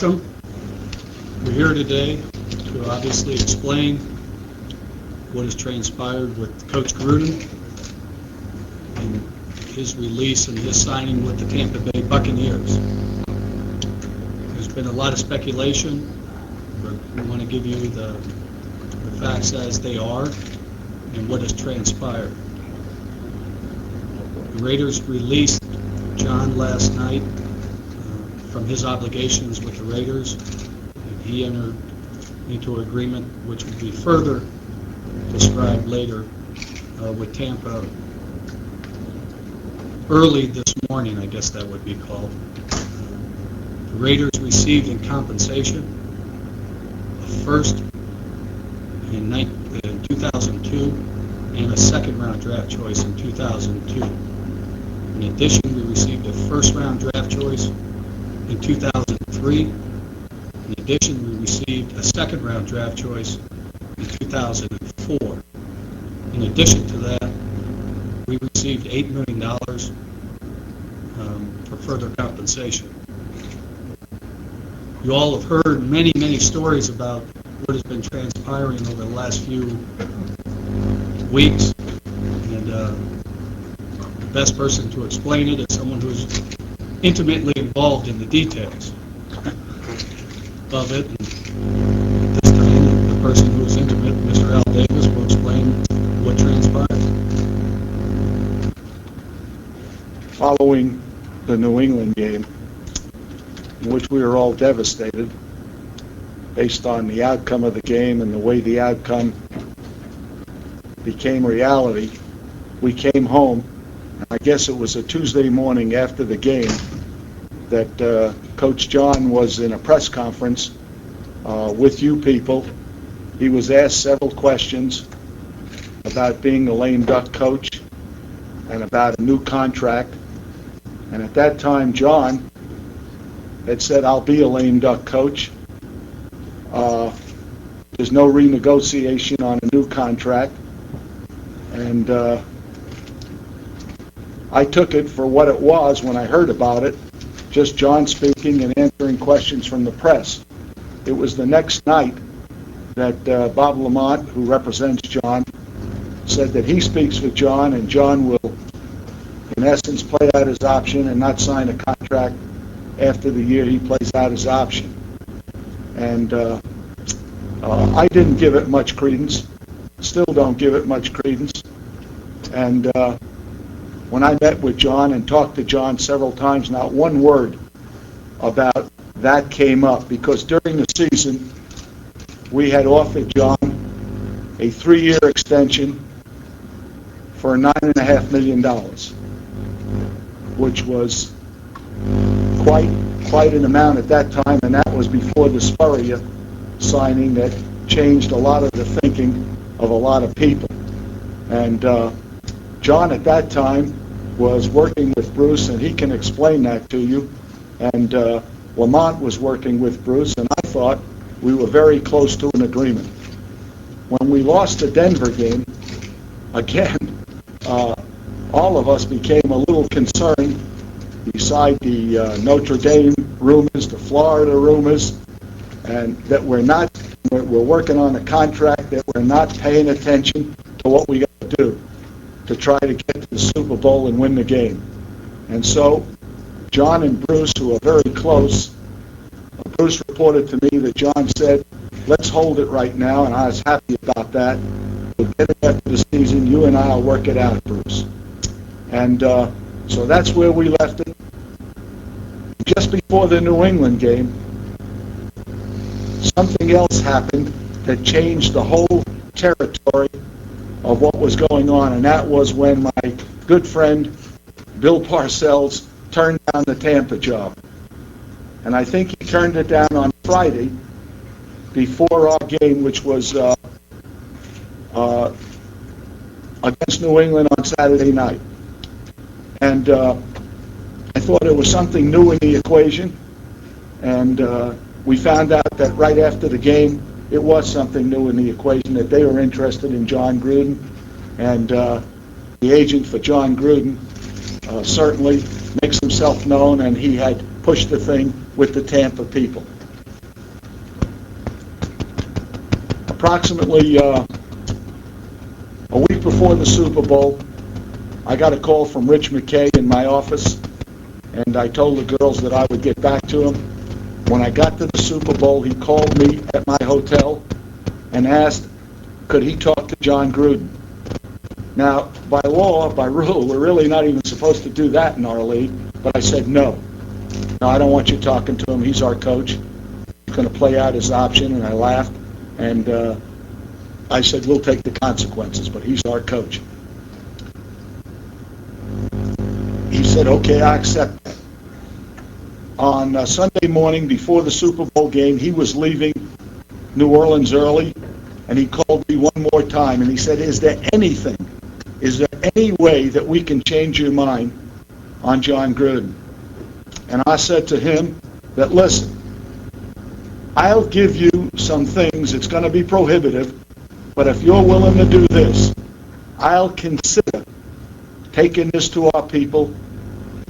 Welcome. We're here today to obviously explain what has transpired with Coach Gruden and his release and his signing with the Tampa Bay Buccaneers. There's been a lot of speculation, but we want to give you the facts as they are and what has transpired. The Raiders released John last night from his obligations with the Raiders, and he entered into an agreement which will be further described later with Tampa early this morning, I guess that would be called. The Raiders received in compensation a first in 2002 and a second-round draft choice in 2002. In addition, we received a first-round draft choice in 2003. In addition, we received a second-round draft choice in 2004. In addition to that, we received $8 million for further compensation. You all have heard many, many stories about what has been transpiring over the last few weeks, and the best person to explain it is someone who's intimately involved in the details of it. And at this time, the person who is intimate, Mr. Al Davis, will explain what transpired. Following the New England game, in which we were all devastated based on the outcome of the game and the way the outcome became reality, we came home. I guess it was a Tuesday morning after the game that Coach John was in a press conference with you people. He was asked several questions about being a lame duck coach and about a new contract. And at that time, John had said, "I'll be a lame duck coach. There's no renegotiation on a new contract." And I took it for what it was when I heard about it, just John speaking and answering questions from the press. It was the next night that Bob Lamont, who represents John, said that he speaks with John and John will, in essence, play out his option and not sign a contract after the year he plays out his option. And I didn't give it much credence, still don't give it much credence. And when I met with John and talked to John several times, not one word about that came up, because during the season we had offered John a 3-year extension for $9.5 million, which was quite an amount at that time, and that was before the Spurrier signing that changed a lot of the thinking of a lot of people. And John at that time was working with Bruce, and he can explain that to you. And Lamont was working with Bruce, and I thought we were very close to an agreement. When we lost the Denver game, again, all of us became a little concerned, beside the Notre Dame rumors, the Florida rumors, and that we're working on a contract that we're not paying attention to what we got to do to try to get to the Super Bowl and win the game. And so John and Bruce, who are very close, Bruce reported to me that John said, "Let's hold it right now," and I was happy about that. We'll get it after the season. You and I will work it out, Bruce. And so that's where we left it. Just before the New England game, something else happened that changed the whole territory of what was going on, and that was when my good friend Bill Parcells turned down the Tampa job. And I think he turned it down on Friday before our game, which was against New England on Saturday night. And I thought it was something new in the equation, and we found out that right after the game it was something new in the equation, that they were interested in John Gruden, and the agent for John Gruden certainly makes himself known, and he had pushed the thing with the Tampa people. Approximately a week before the Super Bowl, I got a call from Rich McKay in my office, and I told the girls that I would get back to him. When I got to the Super Bowl, he called me at my hotel and asked, could he talk to John Gruden? Now, by law, by rule, we're really not even supposed to do that in our league, but I said no. No, I don't want you talking to him. He's our coach. He's going to play out his option, and I laughed. And I said, we'll take the consequences, but he's our coach. He said, okay, I accept that. On Sunday morning before the Super Bowl game, he was leaving New Orleans early, and he called me one more time, and he said, is there any way that we can change your mind on John Gruden? And I said to him that, listen, I'll give you some things. It's going to be prohibitive, but if you're willing to do this, I'll consider taking this to our people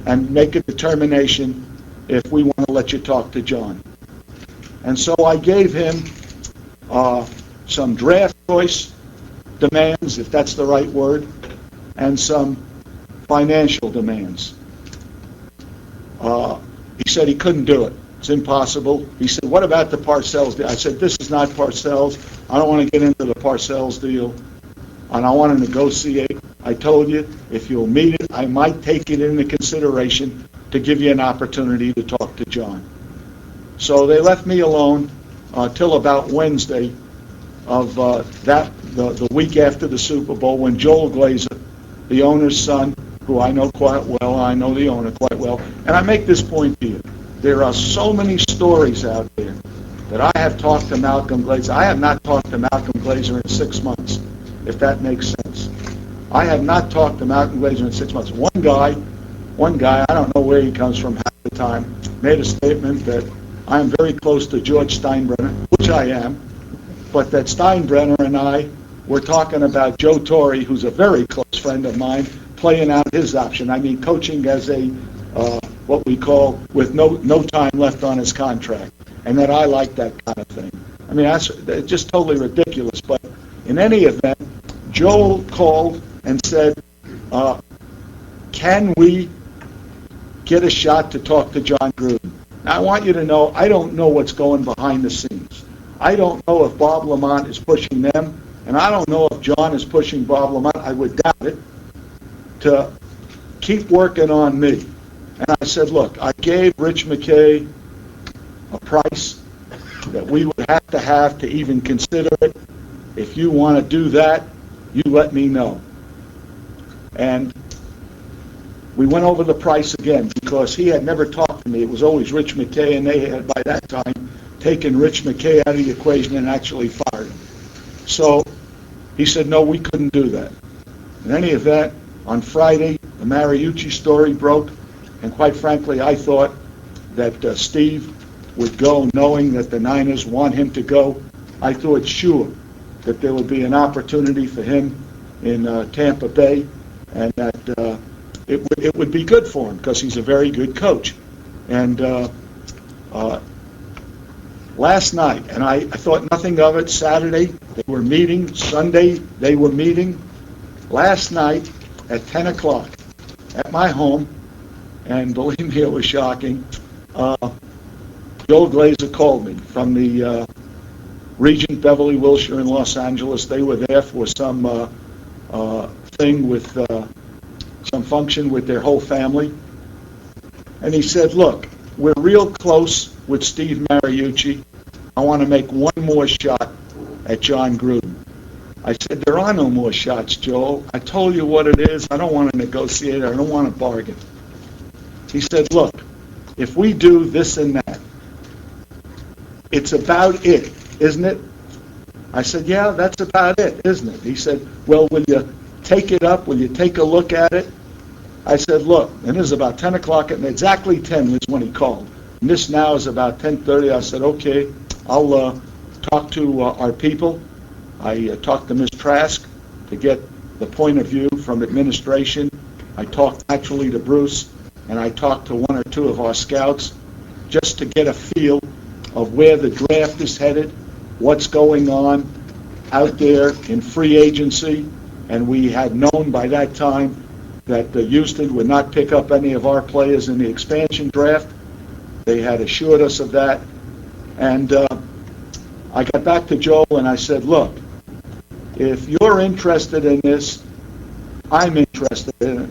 and make a determination if we want to let you talk to John. And so I gave him some draft choice demands, if that's the right word, and some financial demands. He said he couldn't do it. It's impossible. He said, what about the Parcells deal? I said, this is not Parcells. I don't want to get into the Parcells deal, and I want to negotiate. I told you, if you'll meet it, I might take it into consideration to give you an opportunity to talk to John. So they left me alone till about Wednesday of the week after the Super Bowl, when Joel Glazer, the owner's son, who I know quite well, I know the owner quite well, and I make this point to you. There are so many stories out there that I have talked to Malcolm Glazer. I have not talked to Malcolm Glazer in 6 months, if that makes sense. I have not talked to Malcolm Glazer in 6 months. One guy, I don't know where he comes from half the time, made a statement that I am very close to George Steinbrenner, which I am, but that Steinbrenner and I were talking about Joe Torre, who's a very close friend of mine, playing out his option. I mean, coaching as a what we call with no time left on his contract, and that I like that kind of thing. I mean, that's just totally ridiculous. But in any event, Joel called and said, can we get a shot to talk to John Gruden? Now, I want you to know, I don't know what's going behind the scenes. I don't know if Bob Lamont is pushing them, and I don't know if John is pushing Bob Lamont. I would doubt it, to keep working on me. And I said, look, I gave Rich McKay a price that we would have to even consider it. If you want to do that, you let me know. And we went over the price again because he had never talked to me. It was always Rich McKay, and they had by that time taken Rich McKay out of the equation and actually fired him. So he said, no, we couldn't do that. In any event, on Friday, the Mariucci story broke, and quite frankly, I thought that Steve would go knowing that the Niners want him to go. I thought sure that there would be an opportunity for him in Tampa Bay, and that it would be good for him because he's a very good coach. And last night, and I thought nothing of it. Saturday, they were meeting. Sunday, they were meeting. Last night at 10 o'clock at my home, and believe me, it was shocking, Joel Glazer called me from the Regent Beverly Wilshire in Los Angeles. They were there for some thing with some function with their whole family. And he said, look, we're real close with Steve Mariucci. I want to make one more shot at John Gruden. I said, there are no more shots, Joel. I told you what it is. I don't want to negotiate. I don't want to bargain. He said, look, if we do this and that, it's about it, isn't it? I said, yeah, that's about it, isn't it? He said, well, will you take it up? Will you take a look at it? I said, look, and this is about 10 o'clock, and exactly 10 was when he called. And this now is about 10:30. I said, okay, I'll talk to our people. I talked to Ms. Trask to get the point of view from administration. I talked actually to Bruce, and I talked to one or two of our scouts just to get a feel of where the draft is headed, what's going on, out there in free agency, and we had known by that time that Houston would not pick up any of our players in the expansion draft. They had assured us of that. And I got back to Joel and I said, look, if you're interested in this, I'm interested in it,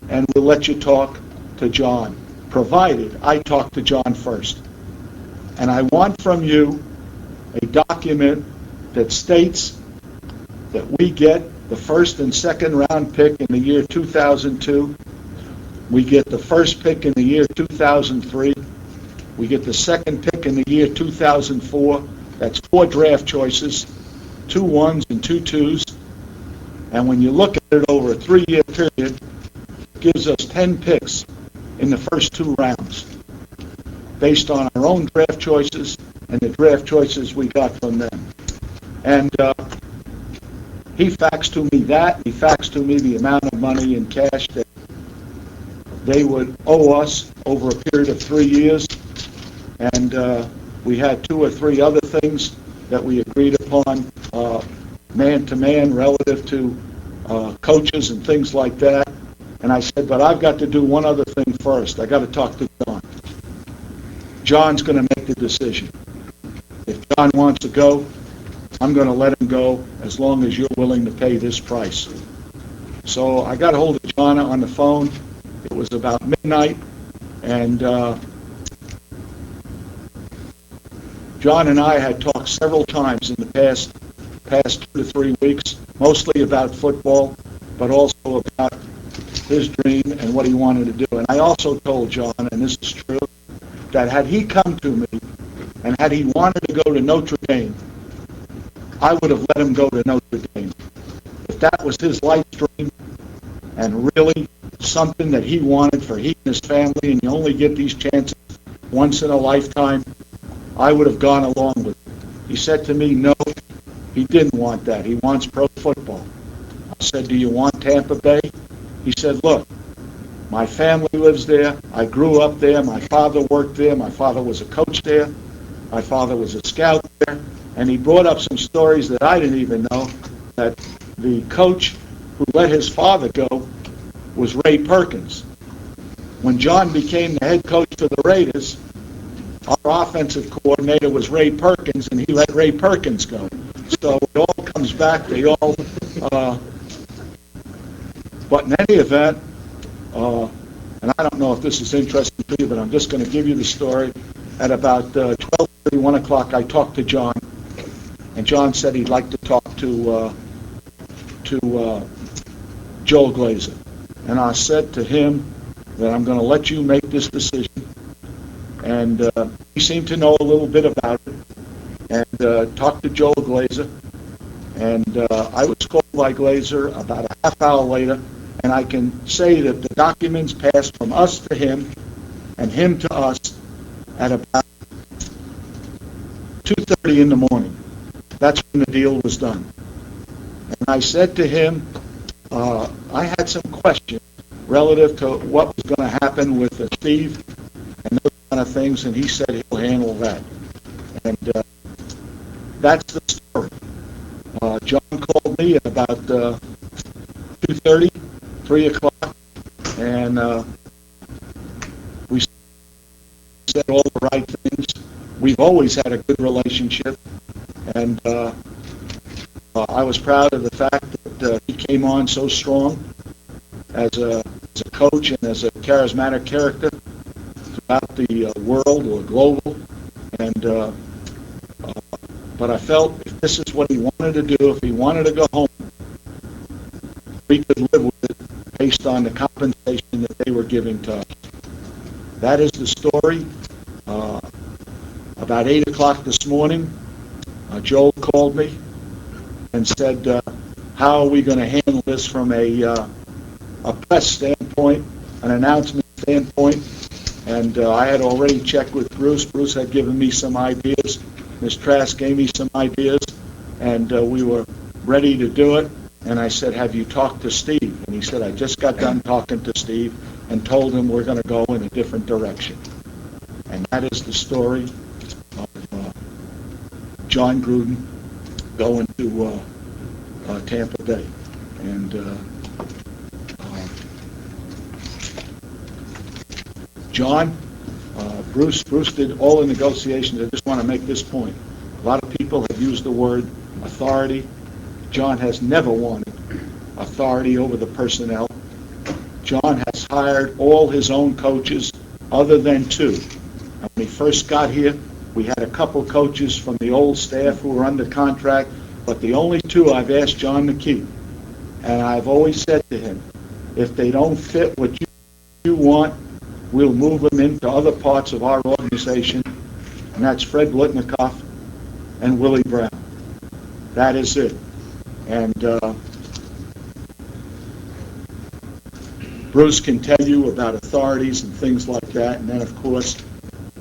and we'll let you talk to John, provided I talk to John first. And I want from you a document that states that we get the first and second round pick in the year 2002, we get the first pick in the year 2003, we get the second pick in the year 2004, that's 4 draft choices, 2 1s and 2 2s, and when you look at it over a 3-year period, it gives us 10 picks in the first 2 rounds, based on our own draft choices and the draft choices we got from them. And he faxed to me that. He faxed to me the amount of money in cash that they would owe us over a period of 3 years. And we had 2 or 3 other things that we agreed upon, man-to-man, relative to coaches and things like that. And I said, but I've got to do one other thing first. I got to talk to John. John's going to make the decision. If John wants to go, I'm going to let him go as long as you're willing to pay this price. So I got a hold of John on the phone. It was about midnight, and John and I had talked several times in the past 2 to 3 weeks, mostly about football, but also about his dream and what he wanted to do. And I also told John, and this is true, that had he come to me and had he wanted to go to Notre Dame, I would have let him go to Notre Dame. If that was his life dream and really something that he wanted for he and his family, and you only get these chances once in a lifetime, I would have gone along with it. He said to me, no, he didn't want that. He wants pro football. I said, do you want Tampa Bay? He said, look, my family lives there. I grew up there. My father worked there. My father was a coach there. My father was a scout there. And he brought up some stories that I didn't even know, that the coach who let his father go was Ray Perkins. When John became the head coach for the Raiders, our offensive coordinator was Ray Perkins, and he let Ray Perkins go. So it all comes back. They all, but in any event, and I don't know if this is interesting to you, but I'm just going to give you the story. At about 12:30, 1 o'clock, I talked to John, and John said he'd like to talk to Joel Glazer. And I said to him that I'm going to let you make this decision. And he seemed to know a little bit about it, and talked to Joel Glazer. And I was called by Glazer about a half hour later, and I can say that the documents passed from us to him and him to us at about 2:30 in the morning. That's when the deal was done. And I said to him, I had some questions relative to what was going to happen with Steve and those kind of things, and he said he'll handle that. And that's the story. John called me at about 2:30, 3 o'clock, and we said all the right things. We've always had a good relationship, and I was proud of the fact that he came on so strong as a coach and as a charismatic character throughout the world or global. And but I felt if this is what he wanted to do, if he wanted to go home, we could live with it based on the compensation that they were giving to us. That is the story. About 8 o'clock this morning, Joel called me and said, how are we going to handle this from a press standpoint, an announcement standpoint? And I had already checked with Bruce. Bruce had given me some ideas. Ms. Trask gave me some ideas, and we were ready to do it. And I said, have you talked to Steve? And he said, I just got done talking to Steve and told him we're going to go in a different direction. And that is the story of John Gruden going to Tampa Bay. And John, Bruce did all the negotiations. I just want to make this point. A lot of people have used the word authority. John has never wanted authority over the personnel. John has hired all his own coaches other than two. And when he first got here, we had a couple coaches from the old staff who were under contract, but the only two I've asked John to keep. And I've always said to him, if they don't fit what you want, we'll move them into other parts of our organization, and that's Fred Blitnikoff and Willie Brown. That is it. And Bruce can tell you about authorities and things like that, and then, of course,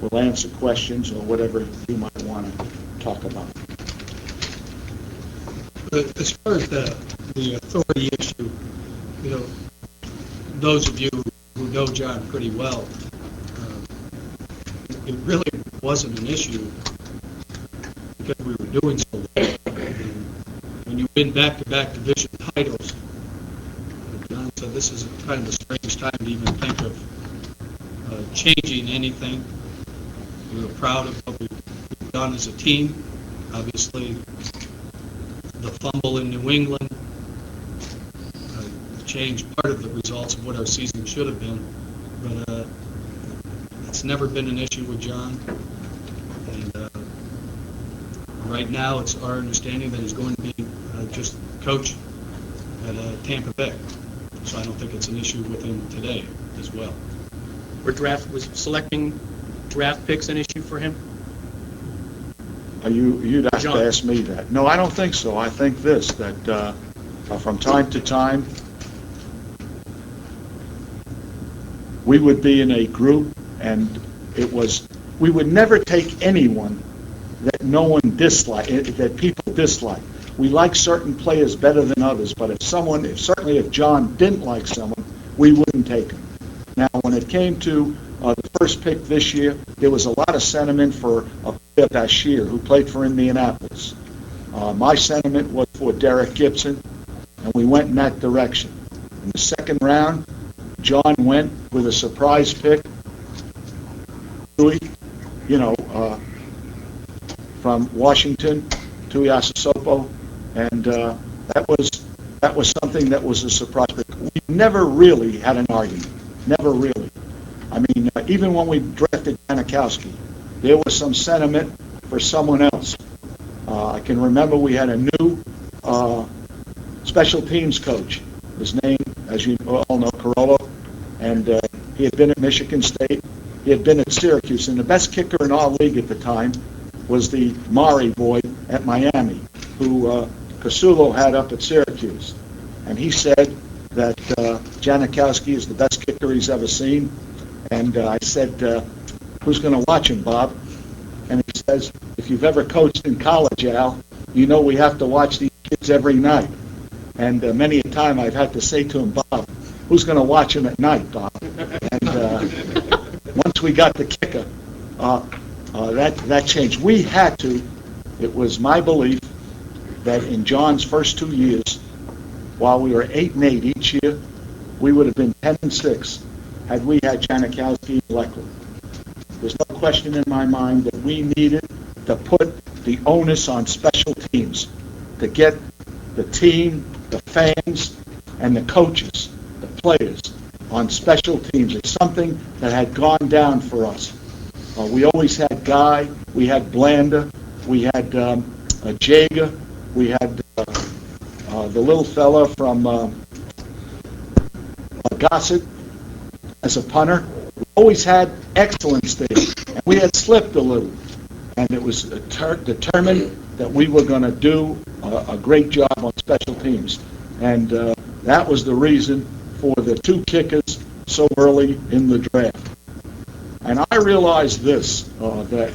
we'll answer questions or whatever you might want to talk about. But as far as the authority issue, you know, those of you who know John pretty well, it really wasn't an issue because we were doing so well. And when you win back-to-back division titles, John said this is kind of a strange time to even think of changing anything. We were proud of what we've done as a team. Obviously, the fumble in New England changed part of the results of what our season should have been, but it's never been an issue with John. And right now, it's our understanding that he's going to be just coach at Tampa Bay. So I don't think it's an issue with him today as well. Was selecting draft picks an issue for him? You'd have John. to ask me that. No, I don't think so. I think this, that from time to time, we would be in a group, and we would never take anyone that no one disliked, that people dislike. We like certain players better than others, but certainly if John didn't like someone, we wouldn't take him. Now, when it came to the first pick this year, there was a lot of sentiment for a player Bashir, who played for Indianapolis. My sentiment was for Derek Gibson, and we went in that direction. In the second round, John went with a surprise pick, from Washington, Tuiasosopo, and that was something that was a surprise pick. We never really had an argument, never really. I mean, even when we drafted Janikowski, there was some sentiment for someone else. I can remember we had a new special teams coach. His name, as you all know, Carollo, and he had been at Michigan State. He had been at Syracuse, and the best kicker in our league at the time was the Mari boy at Miami, who Casulo had up at Syracuse. And he said that Janikowski is the best kicker he's ever seen. And I said, who's going to watch him, Bob? And he says, if you've ever coached in college, Al, you know we have to watch these kids every night. And many a time I've had to say to him, Bob, who's going to watch him at night, Bob? And once we got the kicker, that changed. We had to. It was my belief that in John's first 2 years, while we were 8-8 each year, we would have been 10-6 had we had Janikowski and Leckler. There's no question in my mind that we needed to put the onus on special teams to get the team, the fans, and the coaches, the players, on special teams. It's something that had gone down for us. We always had Guy, we had Blanda, we had Jager, we had the little fella from Gossett as a punter. We always had excellence there, and we had slipped a little. And it was determined that we were going to do a great job on special teams. And that was the reason for the two kickers so early in the draft. And I realize this, that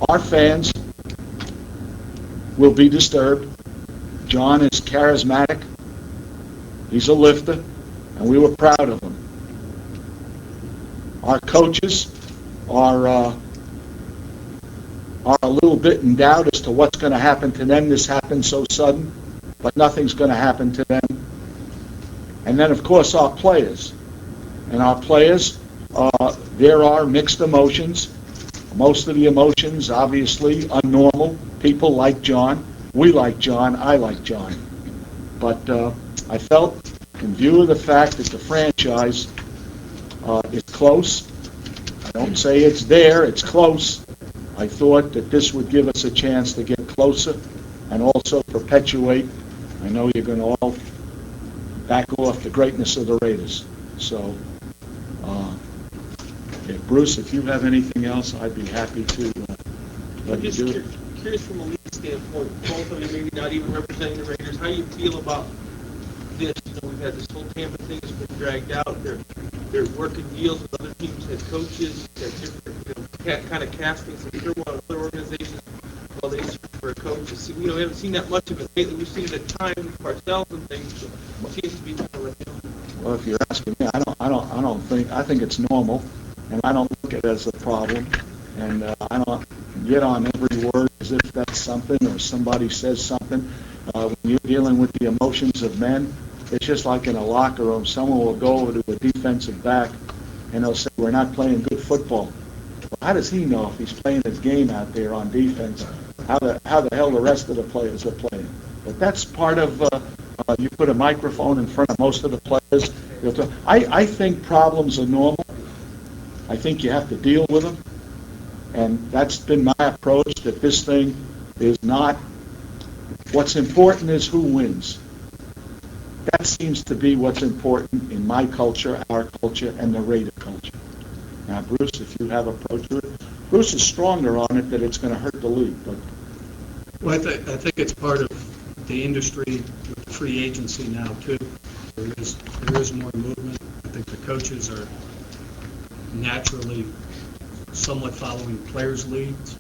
our fans will be disturbed. John is charismatic. He's a lifter, and we were proud of him. Our coaches are are a little bit in doubt as to what's going to happen to them. This happened so sudden, but nothing's going to happen to them. And then, of course, our players. And our players, there are mixed emotions. Most of the emotions, obviously, are normal. People like John. We like John. I like John. But I felt, in view of the fact that the franchise is close, I don't say it's there, it's close, I thought that this would give us a chance to get closer and also perpetuate. I know you're going to all back off the greatness of the Raiders. So, Bruce, if you have anything else, I'd be happy to let you do it. Curious from a league standpoint, both of you maybe not even representing the Raiders, how you feel about this? You know, we've had this whole Tampa thing that's been dragged out. They're working deals with other teams, head coaches, they're different, kind of casting some turmoil in other organizations while they search for a coach. We haven't seen that much of it lately. We've seen it at times with ourselves and things, but it seems to be kind of like, Well, if you're asking me, I think it's normal, and I don't look at it as a problem, and I don't get on every word as if that's something or somebody says something. When you're dealing with the emotions of men, it's just like in a locker room. Someone will go over to a defensive back and they'll say, we're not playing good football. Well, how does he know if he's playing his game out there on defense? How the hell the rest of the players are playing? But that's part of, you put a microphone in front of most of the players. I think problems are normal. I think you have to deal with them. And that's been my approach, that this thing is not, what's important is who wins. That seems to be what's important in my culture, our culture, and the Raider culture. Now, Bruce, if you have approach to it, Bruce is stronger on it that it's going to hurt the league. But Well, I think it's part of the industry with free agency now, too. There is more movement. I think the coaches are naturally somewhat following players' leads,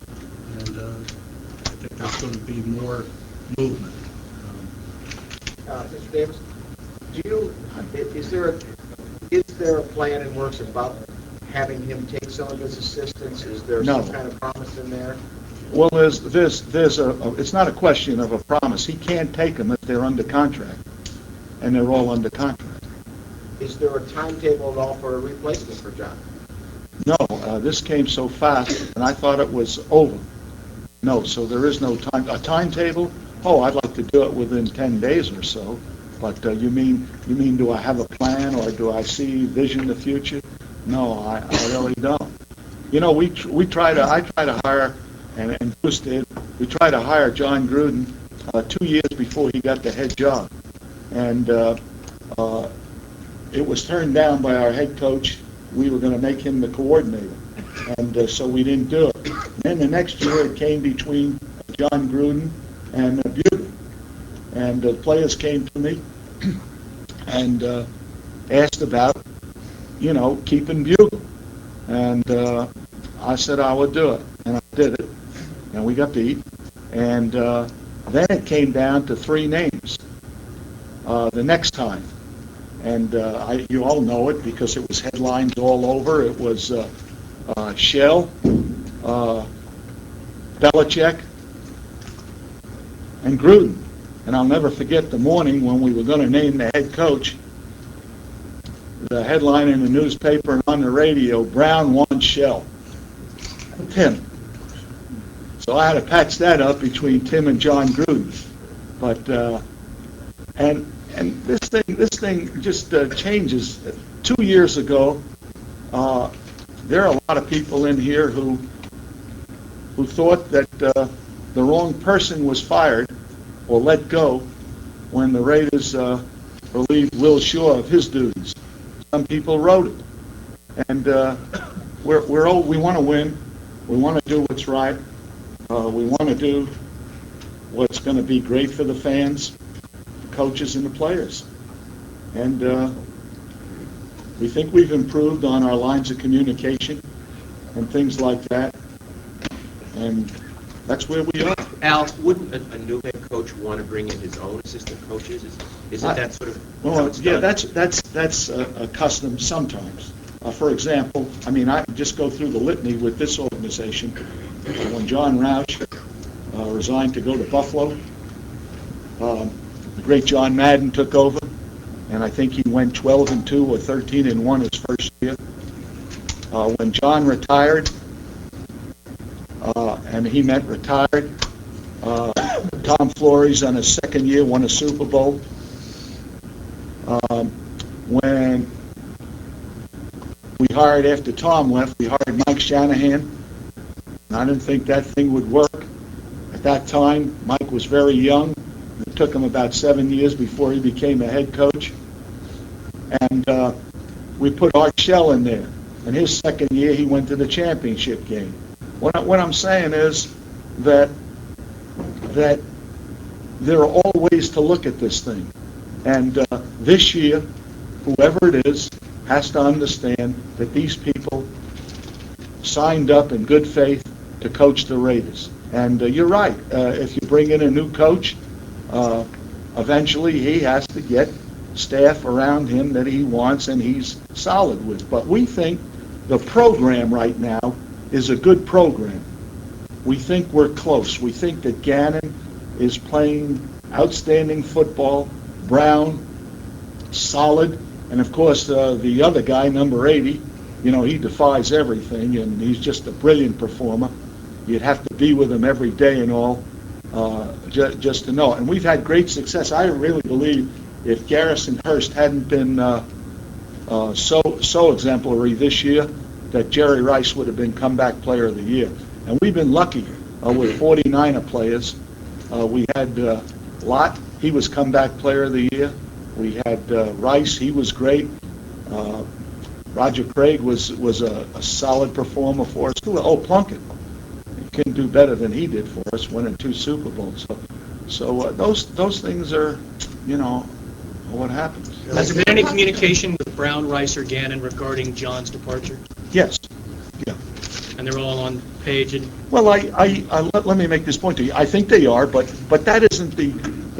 and I think there's going to be more movement. Mr. Davis, is there a plan in works about having him take some of his assistants? Is there No. some kind of promise in there? Well, it's not a question of a promise. He can't take them if they're under contract, and they're all under contract. Is there a timetable at all for a replacement for John? No, this came so fast, and I thought it was over. No, so there is no time. A timetable? Oh, I'd like to do it within 10 days or so. But you mean do I have a plan, or do I see vision the future? No, I really don't. You know, I try to hire, and Bruce did, we tried to hire John Gruden 2 years before he got the head job. And it was turned down by our head coach. We were going to make him the coordinator. And so we didn't do it. And then the next year it came between John Gruden and Bugle. And the players came to me and asked about, keeping Bugle. And I said I would do it. And I did it. And we got beat. And then it came down to 3 names the next time. And you all know it because it was headlines all over. It was Shell, Belichick, and Gruden. And I'll never forget the morning when we were going to name the head coach. The headline in the newspaper and on the radio, Brown wants Shell. Tim. So I had to patch that up between Tim and John Gruden. But and this thing just changes. 2 years ago, there are a lot of people in here who thought that the wrong person was fired or let go when the Raiders relieved Will Shaw of his duties. Some people wrote it, and we want to win. We want to do what's right. We want to do what's going to be great for the fans, the coaches, and the players. And we think we've improved on our lines of communication and things like that. And that's where we are. Al, wouldn't a new head coach want to bring in his own assistant coaches? Is it that sort of how Well, it's yeah, done? that's a custom sometimes. For example, I just go through the litany with this organization. when John Roush resigned to go to Buffalo, the great John Madden took over, and I think he went 12-2 or 13-1 his first year. When John retired, and he meant retired, Tom Flores on his second year won a Super Bowl. When we hired, after Tom left, we hired Mike Shanahan, and I didn't think that thing would work. At that time, Mike was very young. It took him about 7 years before he became a head coach. And we put Art Shell in there. In his second year, he went to the championship game. What I'm saying is that there are all ways to look at this thing. And this year, whoever it is has to understand that these people signed up in good faith to coach the Raiders. And you're right. If you bring in a new coach, eventually he has to get staff around him that he wants and he's solid with. But we think the program right now is a good program. We think we're close. We think that Gannon is playing outstanding football. Brown, solid. And of course, the other guy, number 80, he defies everything, and he's just a brilliant performer. You'd have to be with him every day and all, just to know. And we've had great success. I really believe if Garrison Hurst hadn't been so exemplary this year, that Jerry Rice would have been comeback player of the year. And we've been lucky with 49er players. We had Lott, he was comeback player of the year. We had Rice, he was great. Roger Craig was a solid performer for us too. Oh, Plunkett, he couldn't do better than he did for us, winning 2 Super Bowls. So those things are, what happens. Has there been any communication with Brown, Rice, or Gannon regarding John's departure? Yes. Yeah. And they're all on page and... Well, let me make this point to you. I think they are, but that isn't the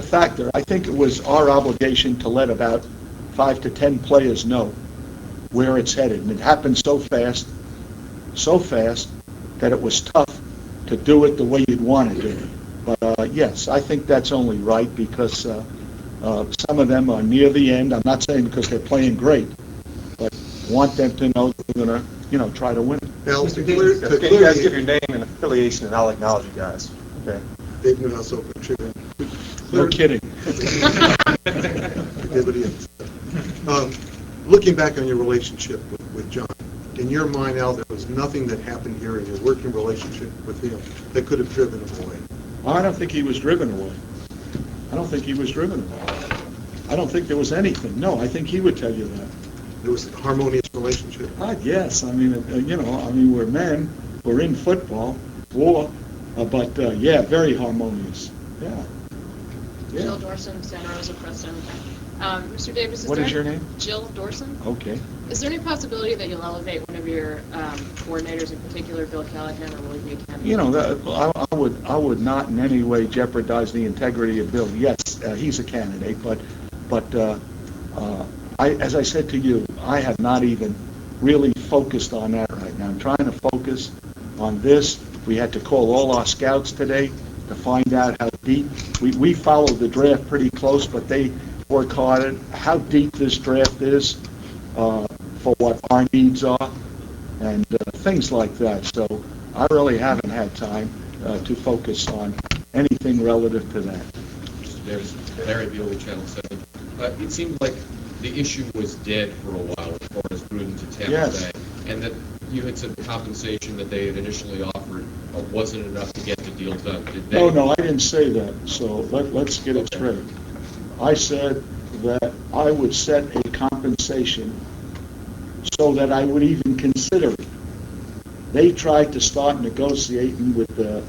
factor. I think it was our obligation to let about 5 to 10 players know where it's headed. And it happened so fast that it was tough to do it the way you'd want to do it. But yes, I think that's only right because some of them are near the end. I'm not saying because they're playing great, but want them to know that we're going to, try to win it. Now, Mr. Davis, can you guys give your name and affiliation, and I'll acknowledge you guys. Okay. Dave Newhouse Open Trigger. No kidding. Looking back on your relationship with John, in your mind, Al, there was nothing that happened here in your working relationship with him that could have driven him away. I don't think he was driven away. I don't think there was anything. No, I think he would tell you that. There was a harmonious relationship. Yes. I mean, we're men. We're in football, but very harmonious. Yeah. Jill Dorson, Santa Rosa Press Center. Mr. Davis, What is your name? Jill Dorson. Okay. Is there any possibility that you'll elevate one of your coordinators, in particular Bill Callahan, or will he be a candidate? I would not in any way jeopardize the integrity of Bill. Yes, he's a candidate, but as I said to you, I have not even really focused on that right now. I'm trying to focus on this. We had to call all our scouts today to find out how deep. We followed the draft pretty close, but they work hard at how deep this draft is for what our needs are and things like that. So I really haven't had time to focus on anything relative to that. There's Larry Beale, Channel 7. It seemed like the issue was dead for a while as far as Gruden to Tampa Yes. Bay, and that you had said the compensation that they had initially offered wasn't enough to get the deal done. Did they? No, I didn't say that. So let's get it straight. I said that I would set a compensation so that I would even consider it. They tried to start negotiating with the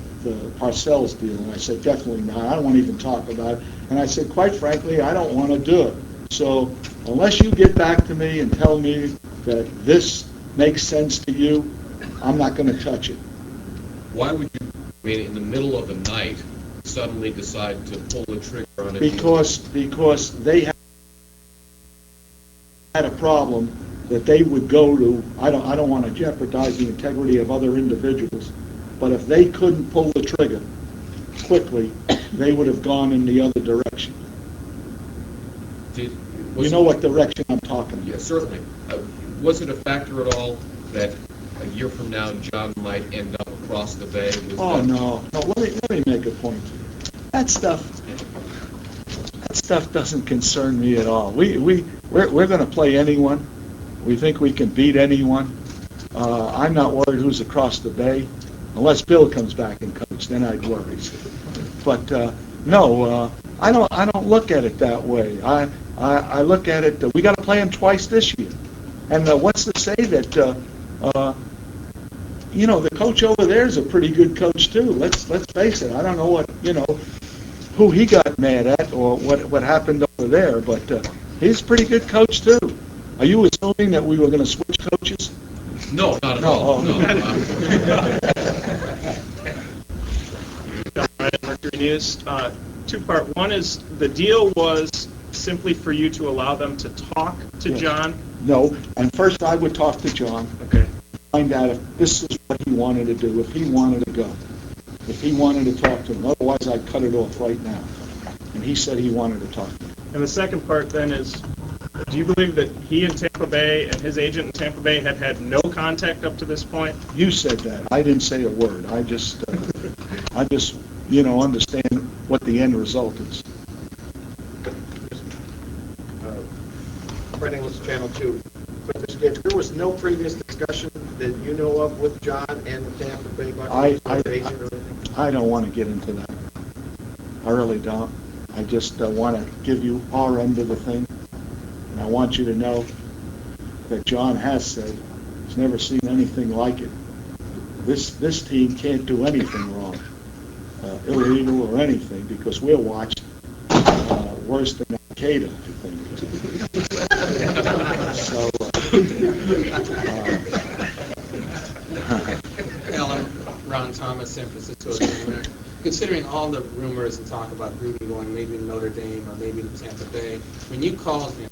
Parcells deal, and I said, definitely not. I don't want to even talk about it. And I said, quite frankly, I don't want to do it. So unless you get back to me and tell me that this makes sense to you, I'm not going to touch it. Why would you, in the middle of the night, suddenly decide to pull the trigger on it? Because they had a problem that they would go to. I don't want to jeopardize the integrity of other individuals, But if they couldn't pull the trigger quickly, they would have gone in the other direction. You know what direction I'm talking about? Yeah, certainly. Was it a factor at all that a year from now John might end up across the bay? Oh, no. Let me make a point. That stuff doesn't concern me at all. We're going to play anyone. We think we can beat anyone. I'm not worried who's across the bay, unless Bill comes back and coach. Then I'd worry. But no, I don't look at it that way. I look at it. We got to play them twice this year. And what's to say that the coach over there is a pretty good coach too. Let's face it. I don't know who he got mad at or what happened over there, but he's a pretty good coach too. Are you assuming that we were going to switch coaches? No, not at all. No. John Ryan, Mercury News. Two-part. One is the deal was simply for you to allow them to talk to Yes. John. No, and first I would talk to John. Okay. Find out if this is what he wanted to do, if he wanted to go, if he wanted to talk to him. Otherwise, I'd cut it off right now. And he said he wanted to talk to him. And the second part then is, do you believe that he in Tampa Bay and his agent in Tampa Bay had no contact up to this point? You said that. I didn't say a word. I just understand what the end result is. Brent English, Channel 2. But if there was no previous discussion that you know of with John and the Tampa Bay Buccaneers agent or anything? I don't want to get into that. I really don't. I just want to give you our end of the thing. And I want you to know that John has said he's never seen anything like it. This team can't do anything wrong, illegal or anything, because we're watched worse than Al-Qaeda, I think. So, Alan, Ron Thomas, San Francisco Examiner. Considering all the rumors and talk about Gruden going maybe to Notre Dame or maybe to Tampa Bay, when you called him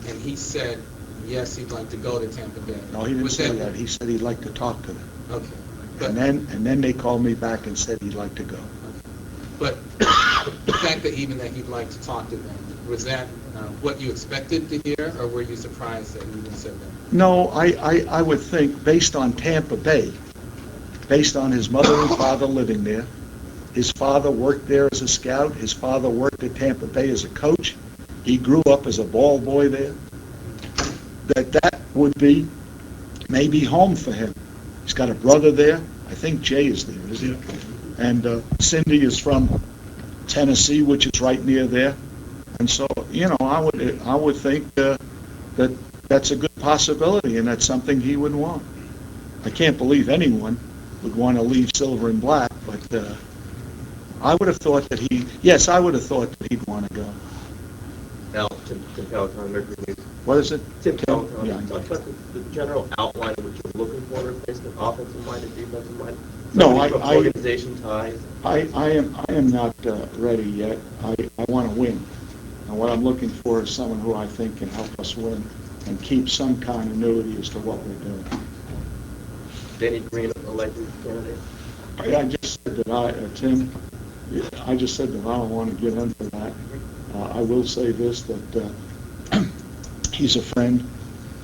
and he said yes, he'd like to go to Tampa Bay. No, he didn't say that. He said he'd like to talk to them. Okay. And then they called me back and said he'd like to go. But the fact that even that he'd like to talk to them, was that what you expected to hear, or were you surprised that he even said that? No, I would think, based on Tampa Bay, based on his mother and father living there, his father worked there as a scout, his father worked at Tampa Bay as a coach, he grew up as a ball boy there, that would be maybe home for him. He's got a brother there. I think Jay is there, isn't he? And Cindy is from Tennessee, which is right near there. And so, I would think that that's a good possibility, and that's something he would want. I can't believe anyone would want to leave Silver and Black, but I would have thought that I would have thought that he'd want to go. Now, Tim Peloton, Mercury News. What is it? Tim Peloton, Yeah. talk about the general outline of what you're looking for in replacement, offensive-minded, defensive-minded? No, organization ties. I am not ready yet. I want to win. And what I'm looking for is someone who I think can help us win and keep some continuity as to what we're doing. Denny Green, a likely candidate? I just said that Tim, I just said that I don't want to get into that. I will say this, that he's a friend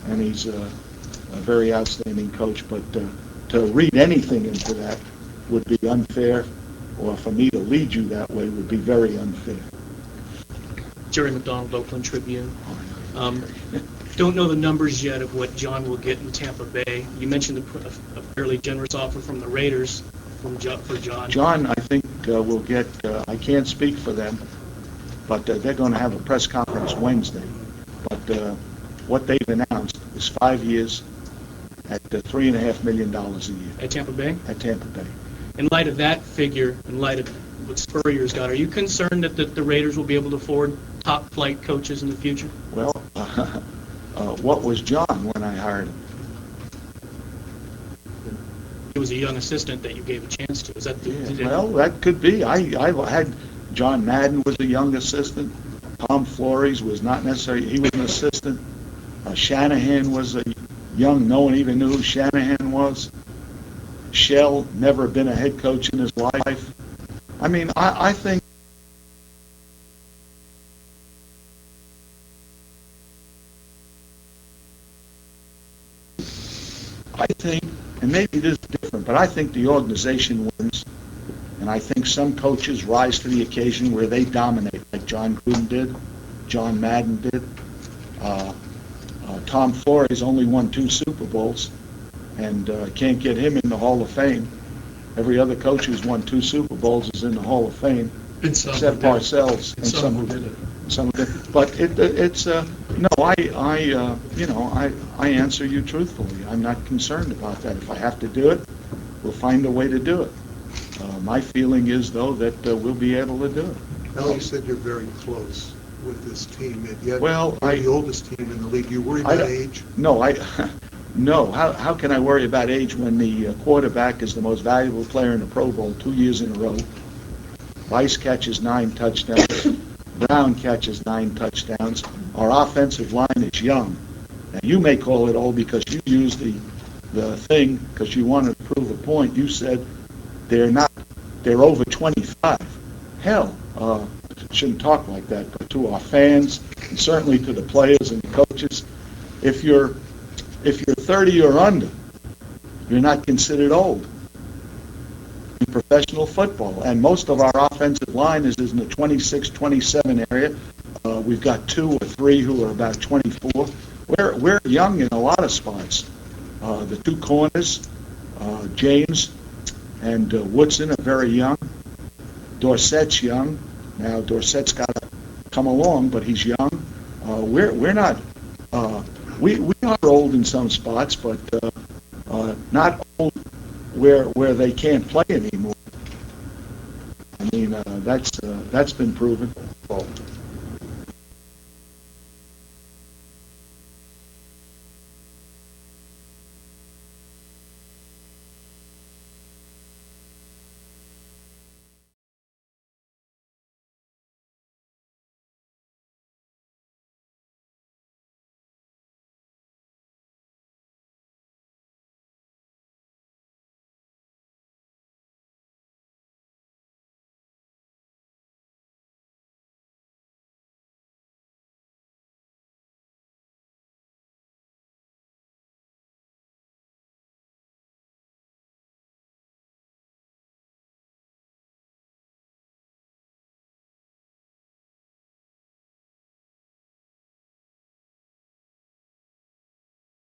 and he's a very outstanding coach, but to read anything into that would be unfair, or for me to lead you that way would be very unfair. Jerry McDonald, Oakland Tribune. Don't know the numbers yet of what John will get in Tampa Bay. You mentioned a fairly generous offer from the Raiders for John. John, I think, will get, I can't speak for them, but they're going to have a press conference Wednesday. But what they've announced is 5 years at $3.5 million a year. At Tampa Bay? At Tampa Bay. In light of that figure, in light of what Spurrier's got, are you concerned that the Raiders will be able to afford top-flight coaches in the future? Well, what was John when I hired him? He was a young assistant that you gave a chance to. Is that Well, that could be. I had John Madden was a young assistant. Tom Flores was not necessarily. He was an assistant. Shanahan was a young. No one even knew who Shanahan was. Shell, never been a head coach in his life. I mean, I think and maybe it is different, but I think the organization wins, and I think some coaches rise to the occasion where they dominate, like John Gruden did, John Madden did. Tom Flores only won 2 Super Bowls, and can't get him in the Hall of Fame. Every other coach who's won 2 Super Bowls is in the Hall of Fame, except Parcells and some who did it. Some did. But it's no. I answer you truthfully. I'm not concerned about that. If I have to do it, we'll find a way to do it. My feeling is, though, that we'll be able to do it. Al, you said you're very close with this team, and yet Well, you're the oldest team in the league. You worry about age? No, no. How can I worry about age when the quarterback is the most valuable player in the Pro Bowl 2 years in a row? Rice catches 9 touchdowns. Brown catches 9 touchdowns. Our offensive line is young. Now, you may call it old because you used the thing because you wanted to prove a point. You said they're not. They're over 25. Hell, shouldn't talk like that. But to our fans, and certainly to the players and the coaches, if you're 30 or under, you're not considered old in professional football. And most of our offensive line is in the 26, 27 area. We've got 2 or 3 who are about 24. We're young in a lot of spots. The 2 corners, James and Woodson, are very young. Dorsett's young. Now Dorsett's got to come along, but he's young. We're not. We are old in some spots, but not old where they can't play anymore. I mean, that's been proven.